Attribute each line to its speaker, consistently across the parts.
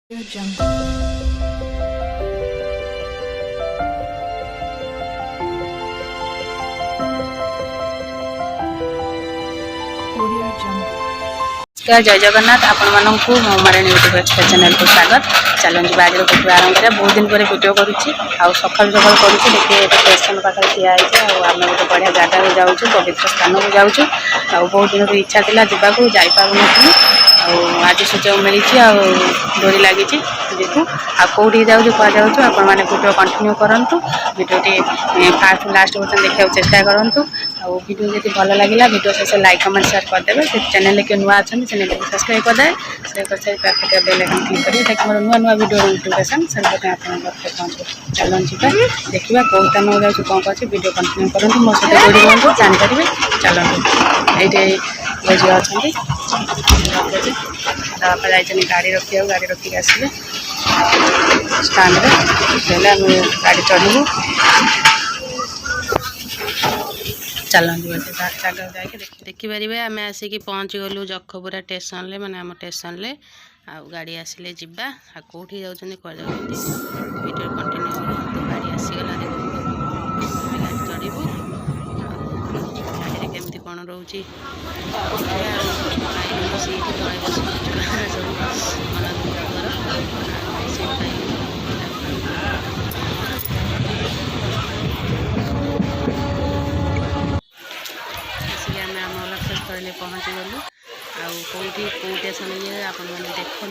Speaker 1: Jungle.
Speaker 2: जय जगन्नाथ आपण मानू मोमाराणी यूट्यूब एक्सप्रेस चैनल को स्वागत। चलते आज वीडियो आरंभ करें। बहुत दिन पर वीडियो करुच्ची सकाल सकाल करुच्ची देखिए स्टेशन पाखे ठिया आम गोटे बढ़िया जगह जाऊँ पवित्र स्थान को जाऊँ। बहुत दिन इच्छा था जावाक जापारूनी आज सुजोग मिली डोरी लगी जीवु आउटी जाऊँ कह जाऊँ आपण मैंने वीडियो कंटिन्यू करूँ। वीडियोटी फास्ट लास्ट पर्यटन देखा चेष्टा करूँ। वीडियो जब भल लगे वीडियो शेष लाइक कमेंट शेयर करदे। चैनल के नुआ अच्छा चैनल को सब्सक्राइब करदे। सब्सक्राइब कर बेल आइकन क्लिक करेंगे ताकि मोर नुआ नुआ वीडियो नोटिफिकेशन सब पहुँचे। चलो जीवा देखा कौ स्थान जाऊँ कौन कर वीडियो कंटिन्यू करूँ। मो सहित जोड़ी रुहतु जानपारे। चलते ये भोजी अच्छा बापा जाइए गाड़ी रखा गाड़ी रखिक आसवे स्टाण्ड गाड़ी चढ़ू। चल जगह जाके देखिपारे आम आसिक पहुँची गलु जखपुरा स्टेशन ले माने आम स्टेशन ले गाड़ी आसिले जीवा कौटी जाऊँ कह जाऊँ वीडियो कंटिन्यू करूँ। गाड़ी आसीगला गाड़ी चढ़ू गाड़ी केमती कौन रोचे सीट तले बस सब मन दुख पहुँची गलु कौटी कौ स्टेशन ये आपण मैंने देखु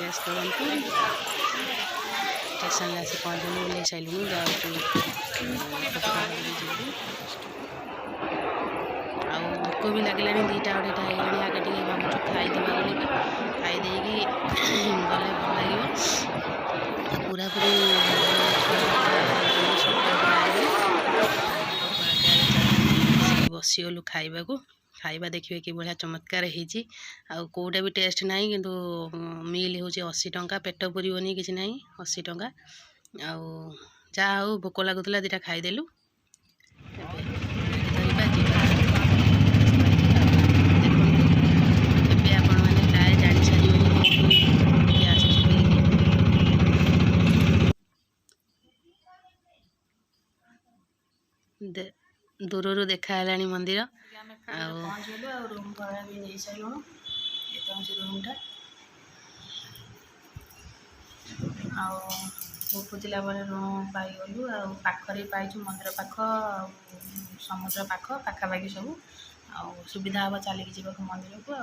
Speaker 2: आस करूँ। स्टेशन आसी पहुँचलु ले सारूँ जाऊँ भोक भी लगे 2टा 2टा हो आगे टे भावुँ खाईदेवा बोलिक खाईदे गले भल लगे पूरा पूरी बसीगलु खाइबा देखिए कि बढ़िया चमत्कार होती कौटा भी टेस्ट ना किंतु मिल हूँ 80 टंका पेट पुरनी कि ना 80 टंका जहाँ हूँ भोक लगुला 2टा खाईदेलु। दूर देखा मंदिर पहुँचलु रूम भाड़ा भी नहीं सारूँ। ये रूमटा खोजिला रूम पाईगलु पाखरे पाई मंदिर पाख समुद्र पाख पाखापाखि सब सुविधा हम चलिक जावाक मंदिर को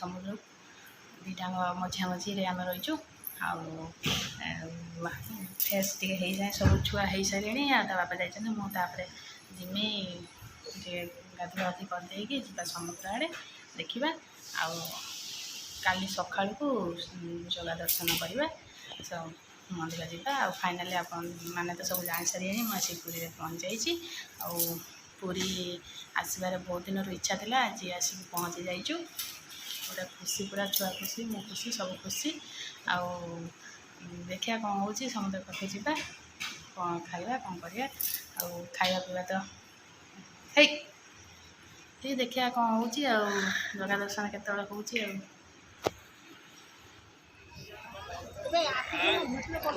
Speaker 2: समुद्र दुईटा मझा मझी आम रहीचु फ्रेश टे हो जाए सब छुआ हो सारे बापा जाइए मुझे जिमी गाधुआधि करदे जा समुद्र आड़े देखा काली सका जगह दर्शन करवा सब मंदिर जावा फाइनाली आपण मैंने तो सब जान सारे मुझे पुरी पहुँच जाइए पुरी आसबार बहुत दिन इच्छा था आज आसिक पहुँची जाइचु गोटे खुशी पूरा छुआ खुशी मो खुशी सब खुशी देखिया कौन हो समुद्र पाखे जावा कौन खाइबा कौन करवा खाइबा पीवा तो है देखिया कौन हो जगह दर्शन केतବେଳେ होची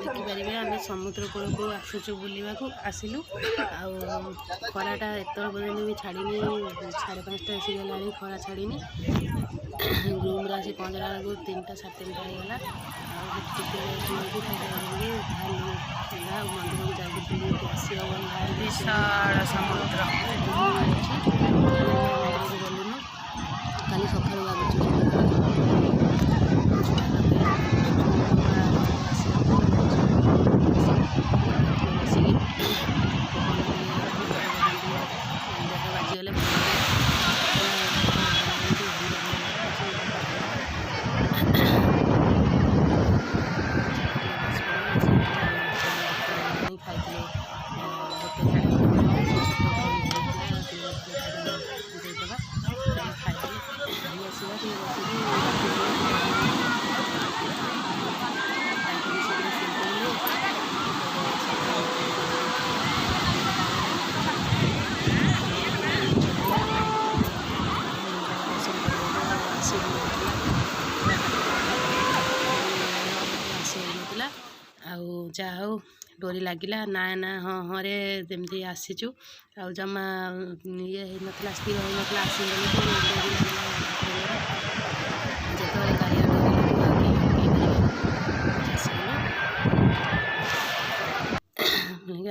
Speaker 2: देखिपारे आम समुद्र कूल को आसुचु बुलवा आसिलु खराटा एत पर्यटन भी छाड़ी 5:30 आसीगला खरा छाड़ी रूम आसी पहुँचला बेलू 3टा 3:30 होगा मंदिर को जाकर आसी विशाल समुद्र गलुन काली सकाल ଯାହା ହଉ ଡୋରି ଲାଗିଲା ନା ନା ହଁ ହଁରେ ଯେମିତି ଆସିଛୁ ଆଉ ଜମା ଇଏ ହେଇନଥିଲା ସ୍ଥିର ହେଇନଥିଲା ଆସିବୁ ବୋଲି ଡୋରି ଲାଗିଲା ଯେତେବେଳେ କାଳିଆ ଡୋରି ଲାଗିବ ଆଉ କେହି ଅଟକେଇ ପାରିବେନି ଆସିଗଲୁ।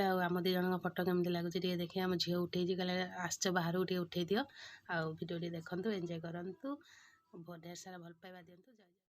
Speaker 2: ଆଉ ଆମ ଦୁଇ ଜଣଙ୍କ ଫଟୋ କେମିତି ଲାଗୁଛି ଟିକେ ଦେଖି ଆମ ଝିଅ ଉଠେଇଛି କହିଲେ ଆସିଛ ବାହାରକୁ ଟିକେ ଉଠେଇ ଦିଅ ଆଉ ଭିଡ଼ିଓ ଟିକେ ଦେଖନ୍ତୁ ଏନ୍ଜୟ କରନ୍ତୁ ଢେର ସାରା ଭଲ ପାଇବା ଦିଅନ୍ତୁ।